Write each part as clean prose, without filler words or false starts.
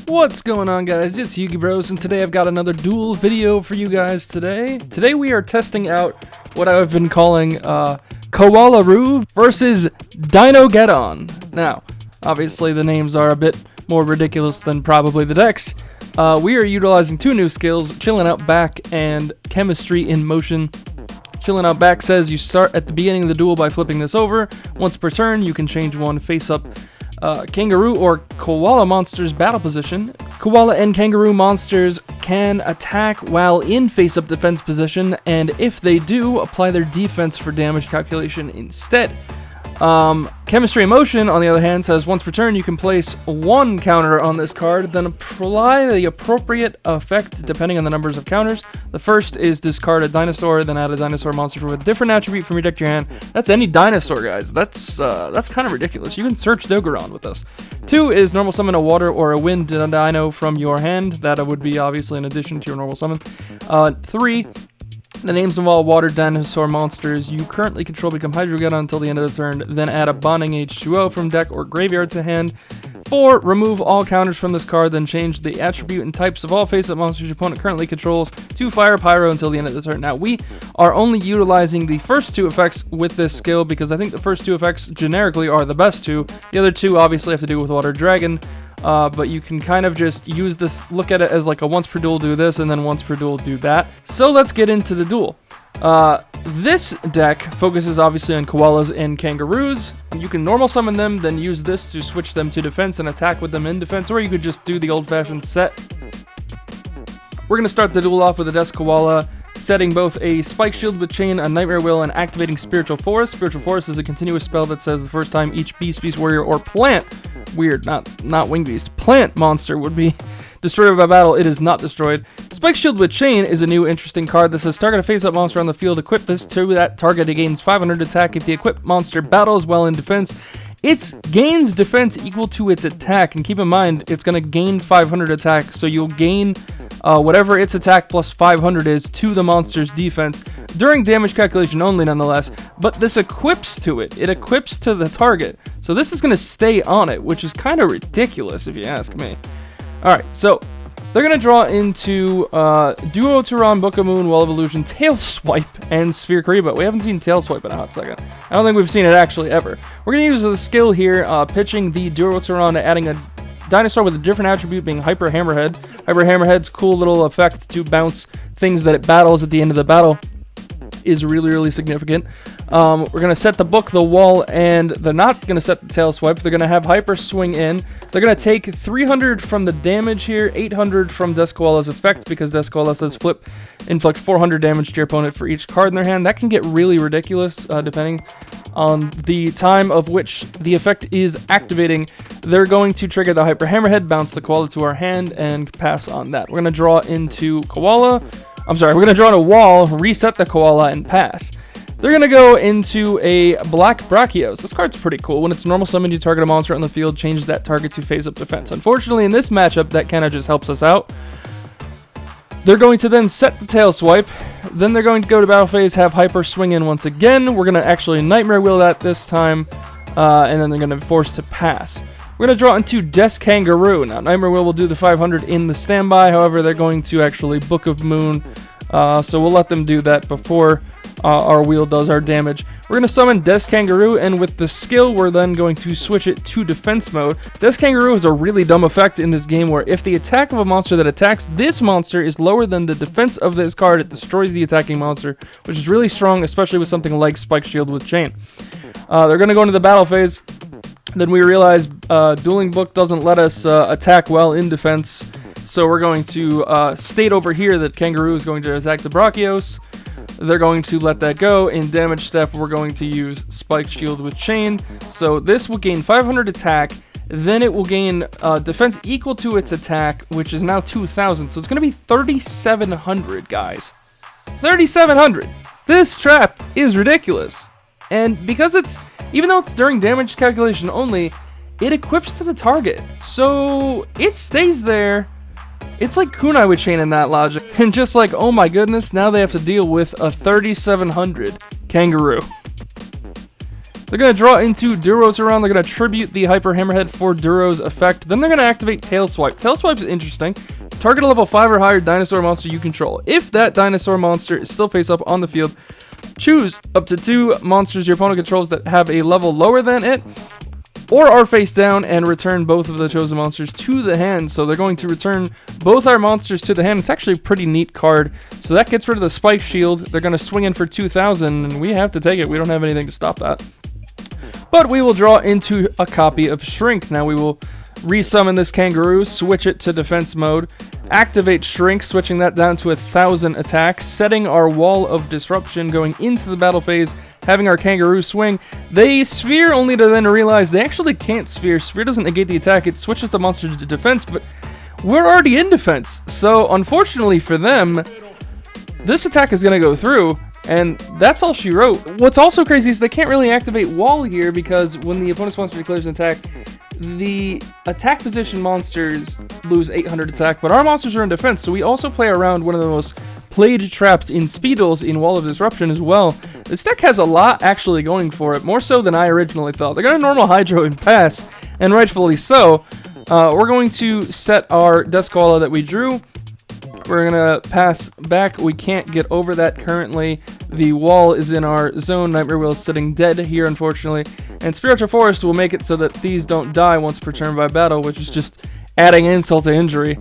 What's going on, guys? It's Yugi Bros, and today I've got another duel video for you guys today. Today we are testing out what I've been calling KOALAROO versus DINOGEDDON. Now, obviously the names are a bit more ridiculous than probably the decks. We are utilizing two new skills, Chillin, Outback, and Chemistry in Motion. Chillin, Outback says you start at the beginning of the duel by flipping this over. Once per turn, you can change one face-up kangaroo or koala monster's battle position. Koala and kangaroo monsters can attack while in face-up defense position, and if they do, apply their defense for damage calculation instead. Chemistry in Motion, on the other hand, says once per turn you can place one counter on this card, then apply the appropriate effect depending on the numbers of counters. The first is discard a dinosaur, then add a dinosaur monster with a different attribute from your deck to your hand. That's any dinosaur, guys. That's kind of ridiculous. You can search Dogeron with this. 2 is normal summon a water or a wind dino from your hand. That would be obviously in addition to your normal summon. 3. The names of all water dinosaur monsters you currently control become Hydrogeddon until the end of the turn, then add a bonding H2O from deck or graveyard to hand. 4. Remove all counters from this card, then change the attribute and types of all face-up monsters your opponent currently controls to Fire Pyro until the end of the turn. Now, we are only utilizing the first two effects with this skill because I think the first two effects generically are the best two. The other two obviously have to do with Water Dragon. But you can kind of just use this, look at it as like a once per duel do this, and then once per duel do that. So let's get into the duel. This deck focuses obviously on koalas and kangaroos. You can normal summon them, then use this to switch them to defense and attack with them in defense, or you could just do the old-fashioned set. We're going to start the duel off with a Desk Koala, setting both a Spike Shield with Chain, a Nightmare Will, and activating Spiritual Force. Spiritual Force is a continuous spell that says the first time each Beast, Warrior, or Plant, weird, not Winged Beast, Plant monster would be destroyed by battle, it is not destroyed. Spike Shield with Chain is a new interesting card that says target a face-up monster on the field, equip this to that target, it gains 500 attack. If the equipped monster battles while in defense, it gains defense equal to its attack, and keep in mind, it's going to gain 500 attack, so you'll gain whatever its attack plus 500 is to the monster's defense during damage calculation only, nonetheless. But this equips to it. It equips to the target. So this is going to stay on it, which is kind of ridiculous if you ask me. Alright, so they're going to draw into Duelingbook, Book of Moon, Wall of Illusion, Tail Swipe, and Sphere Kree, but we haven't seen Tail Swipe in a hot second. I don't think we've seen it actually ever. We're going to use the skill here, pitching the Duelingbook, adding a dinosaur with a different attribute being Hyper Hammerhead. Hyper Hammerhead's cool little effect to bounce things that it battles at the end of the battle is really, really significant. We're going to set the book, the wall, and they're not going to set the tail swipe. They're going to have Hyper Swing in. They're going to take 300 from the damage here, 800 from Desk Koala's effect, because Desk Koala says inflict 400 damage to your opponent for each card in their hand. That can get really ridiculous, depending on the time of which the effect is activating. They're going to trigger the Hyper Hammerhead, bounce the Koala to our hand, and pass on that. We're going to draw into Koala. We're going to draw on a wall, reset the Koala, and pass. They're going to go into a Black Brachios. This card's pretty cool. When it's normal summon, you target a monster on the field, change that target to face-up defense. Unfortunately, in this matchup, that kind of just helps us out. They're going to then set the tail swipe. Then they're going to go to battle phase, have Hyper Swing in once again. We're going to actually Nightmare Will that this time, and then they're going to be forced to pass. We're going to draw into Desk Kangaroo. Now, Nightmare Will do the 500 in the standby. However, they're going to actually Book of Moon, so we'll let them do that before our wheel does our damage. We're going to summon Desk Kangaroo, and with the skill, we're then going to switch it to defense mode. Desk Kangaroo is a really dumb effect in this game where if the attack of a monster that attacks this monster is lower than the defense of this card, it destroys the attacking monster, which is really strong, especially with something like Spike Shield with Chain. They're going to go into the battle phase. Then we realize Duelingbook doesn't let us attack while in defense, so we're going to state over here that Kangaroo is going to attack the Brachios. They're going to let that go. In damage step, we're going to use Spike Shield with Chain. So this will gain 500 attack, then it will gain defense equal to its attack, which is now 2,000. So it's going to be 3,700, guys. 3,700! This trap is ridiculous. And because even though it's during damage calculation only, it equips to the target. So it stays there. It's like Kunai with Chain in that logic. And just like, oh my goodness, now they have to deal with a 3,700 Kangaroo. They're going to draw into Durotaron. They're going to tribute the Hyper Hammerhead for Duro's effect. Then they're going to activate Tail Swipe. Tail Swipe is interesting. Target a level 5 or higher dinosaur monster you control. If that dinosaur monster is still face up on the field, choose up to 2 monsters your opponent controls that have a level lower than it, or are face down, and return both of the chosen monsters to the hand. So they're going to return both our monsters to the hand. It's actually a pretty neat card. So that gets rid of the Spike Shield. They're going to swing in for 2,000, and we have to take it. We don't have anything to stop that. But we will draw into a copy of Shrink. Now we will resummon this Kangaroo, switch it to defense mode, activate Shrink, switching that down to 1,000 attacks, setting our Wall of Disruption, going into the battle phase, having our Kangaroo swing. They sphere only to then realize they actually can't sphere. Sphere doesn't negate the attack, it switches the monster to defense, but we're already in defense. So unfortunately for them, this attack is going to go through, and that's all she wrote. What's also crazy is they can't really activate Wall here, because when the opponent's monster declares an attack, the attack position monsters lose 800 attack, but our monsters are in defense, so we also play around one of the most played traps in Speed Duels in Wall of Disruption as well. This deck has a lot actually going for it, more so than I originally thought. They're going to normal Hydro and pass, and rightfully so. We're going to set our Death Koala that we drew. We're going to pass back. We can't get over that currently. The wall is in our zone. Nightmare Wheel is sitting dead here, unfortunately. And Spiritual Forest will make it so that these don't die once per turn by battle, which is just adding insult to injury.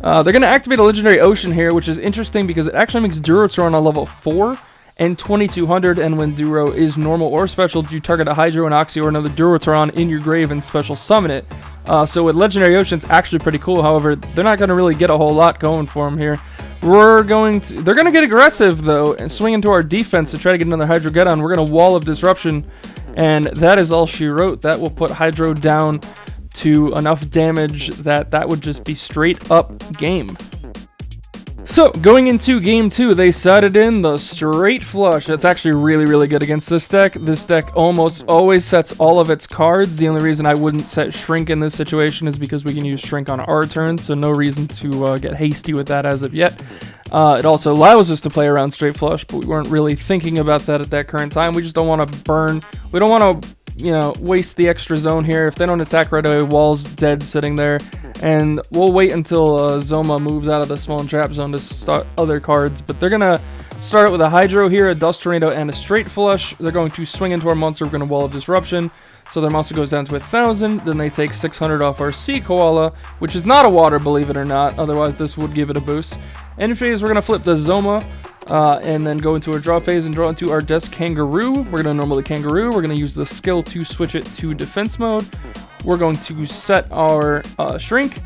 They're going to activate a Legendary Ocean here, which is interesting because it actually makes Durotaron a level 4 and 2200, and when Duro is normal or special, you target a Hydro, an Oxy, or another Durotaron in your grave and special summon it. So with Legendary Ocean, it's actually pretty cool. However, they're not going to really get a whole lot going for them here. They're going to get aggressive, though, and swing into our defense to try to get another Hydrogeddon. We're going to Wall of Disruption, and that is all she wrote. That will put Hydro down to enough damage that would just be straight up game. So, going into Game 2, they sided in the Straight Flush. That's actually really, really good against this deck. This deck almost always sets all of its cards. The only reason I wouldn't set Shrink in this situation is because we can use Shrink on our turn, so no reason to get hasty with that as of yet. It also allows us to play around Straight Flush, but we weren't really thinking about that at that current time. We just don't want to burn. We don't want to, waste the extra zone here. If they don't attack right away, Wall's dead sitting there. And we'll wait until Zoma moves out of the small and trap zone to start other cards. But they're going to start with a Hydro here, a Dust Tornado, and a Straight Flush. They're going to swing into our monster. We're going to Wall of Disruption. So their monster goes down to 1,000. Then they take 600 off our Sea Koala, which is not a water, believe it or not. Otherwise, this would give it a boost. End phase, we're going to flip the Zoma. And then go into our draw phase and draw into our Desk Kangaroo. We're going to normal the Kangaroo. We're going to use the skill to switch it to defense mode. We're going to set our Shrink.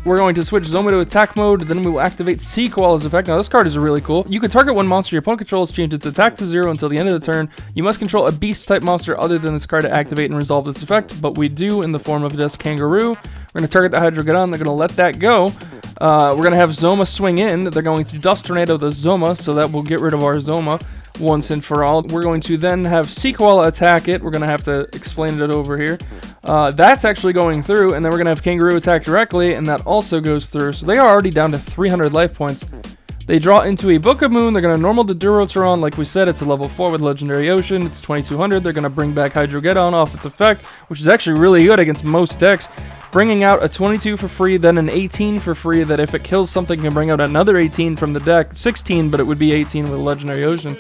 We're going to switch Zoma to attack mode. Then we will activate Sea Koala's effect. Now this card is really cool. You can target one monster your opponent controls, change its attack to 0 until the end of the turn. You must control a beast type monster other than this card to activate and resolve this effect, but we do in the form of Desk Kangaroo. We're going to target the Hydrogeddon. They're going to let that go. We're going to have Zoma swing in. They're going to Dust Tornado the Zoma, so that will get rid of our Zoma once and for all. We're going to then have Sea Koala attack it. We're going to have to explain it over here. That's actually going through, and then we're going to have Kangaroo attack directly, and that also goes through. So they are already down to 300 life points. They draw into a Book of Moon. They're going to normal the Durotaron. Like we said, it's a level 4 with Legendary Ocean. It's 2200. They're going to bring back Hydrogeddon off its effect, which is actually really good against most decks. Bringing out a 22 for free, then an 18 for free, that if it kills something can bring out another 18 from the deck. 16, but it would be 18 with Legendary Ocean.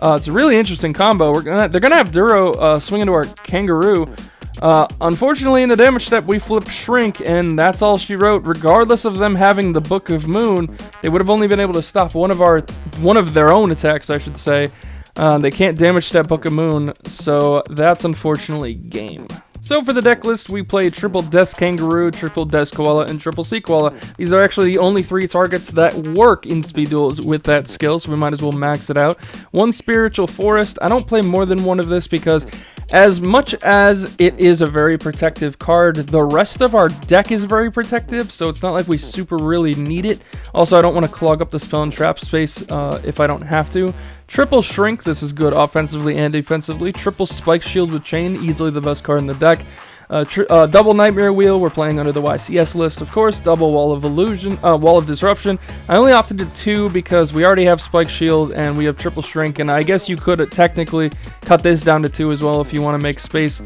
It's a really interesting combo. They're going to have Duro swing into our Kangaroo. Unfortunately, in the damage step, we flip Shrink, and that's all she wrote. Regardless of them having the Book of Moon, they would have only been able to stop one of their own attacks, I should say. They can't damage step Book of Moon, so that's unfortunately game. So for the deck list, we play triple Desk Kangaroo, triple Desk Koala, and triple Sea Koala. These are actually the only 3 targets that work in Speed Duels with that skill, so we might as well max it out. 1 Spiritual Forest. I don't play more than one of this because as much as it is a very protective card, the rest of our deck is very protective, so it's not like we super really need it. Also, I don't want to clog up the spell and trap space if I don't have to. Triple Shrink, this is good offensively and defensively. Triple Spike Shield with Chain, easily the best card in the deck. Double Nightmare Wheel, we're playing under the YCS list, of course. Double Wall of Illusion, Wall of Disruption. I only opted to 2 because we already have Spike Shield and we have Triple Shrink, and I guess you could technically cut this down to 2 as well if you want to make space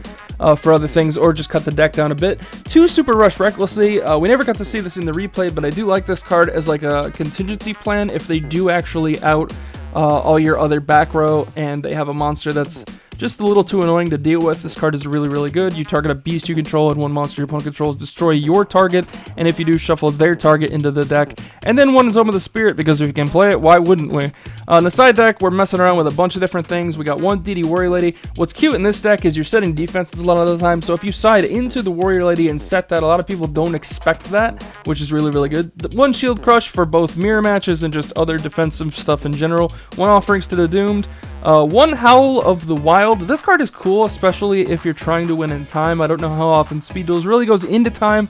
for other things, or just cut the deck down a bit. 2 Super Rush Recklessly. We never got to see this in the replay, but I do like this card as like a contingency plan if they do actually out all your other back row and they have a monster that's just a little too annoying to deal with. This card is really, really good. You target a beast you control, and one monster your opponent controls destroy your target, and if you do, shuffle their target into the deck. And then one Zone of the Spirit, because if you can play it, why wouldn't we? On the side deck, we're messing around with a bunch of different things. We got one DD Warrior Lady. What's cute in this deck is you're setting defenses a lot of the time, so if you side into the Warrior Lady and set that, a lot of people don't expect that, which is really, really good. One Shield Crush for both mirror matches and just other defensive stuff in general. One Offerings to the Doomed. One Howl of the Wild. This card is cool, especially if you're trying to win in time. I don't know how often Speed Duels really goes into time,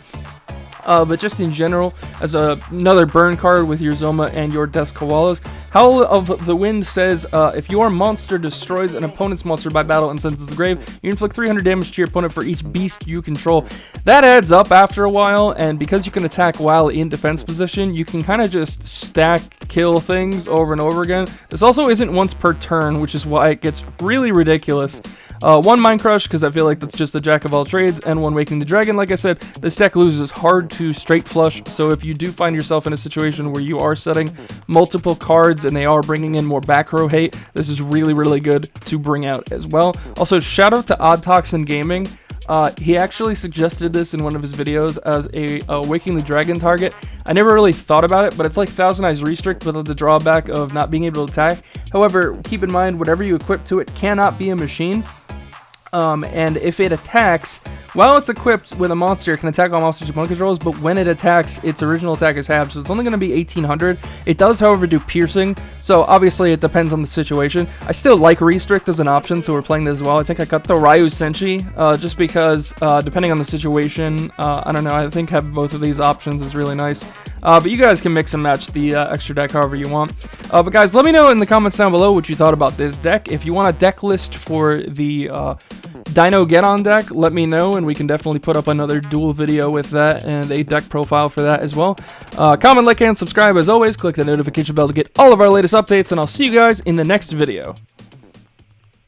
but just in general, as another burn card with your Zoma and your Desk Koalas. Howl of the Wind says, if your monster destroys an opponent's monster by battle and sends it to the grave, you inflict 300 damage to your opponent for each beast you control. That adds up after a while, and because you can attack while in defense position, you can kind of just stack kill things over and over again. This also isn't once per turn, which is why it gets really ridiculous. One Mind Crush, because I feel like that's just a jack of all trades, and one Waking the Dragon. Like I said, this deck loses hard to straight flush, so if you do find yourself in a situation where you are setting multiple cards and they are bringing in more back row hate, this is really, really good to bring out as well. Also, shout out to Odd Toxin Gaming. He actually suggested this in one of his videos as a Waking the Dragon target. I never really thought about it, but it's like Thousand Eyes Restrict without the drawback of not being able to attack. However, keep in mind, whatever you equip to it cannot be a machine. And if it attacks, while it's equipped with a monster, it can attack all monsters your opponent controls, but when it attacks, its original attack is halved, so it's only going to be 1800. It does, however, do piercing, so obviously it depends on the situation. I still like Restrict as an option, so we're playing this as well. I think I cut the Ryu Senshi, just because, depending on the situation, I don't know, I think having both of these options is really nice. But you guys can mix and match the extra deck however you want. But guys, let me know in the comments down below what you thought about this deck. If you want a deck list for the DINOGEDDON deck, let me know, and we can definitely put up another duel video with that and a deck profile for that as well. Comment, like, and subscribe as always. Click the notification bell to get all of our latest updates, and I'll see you guys in the next video.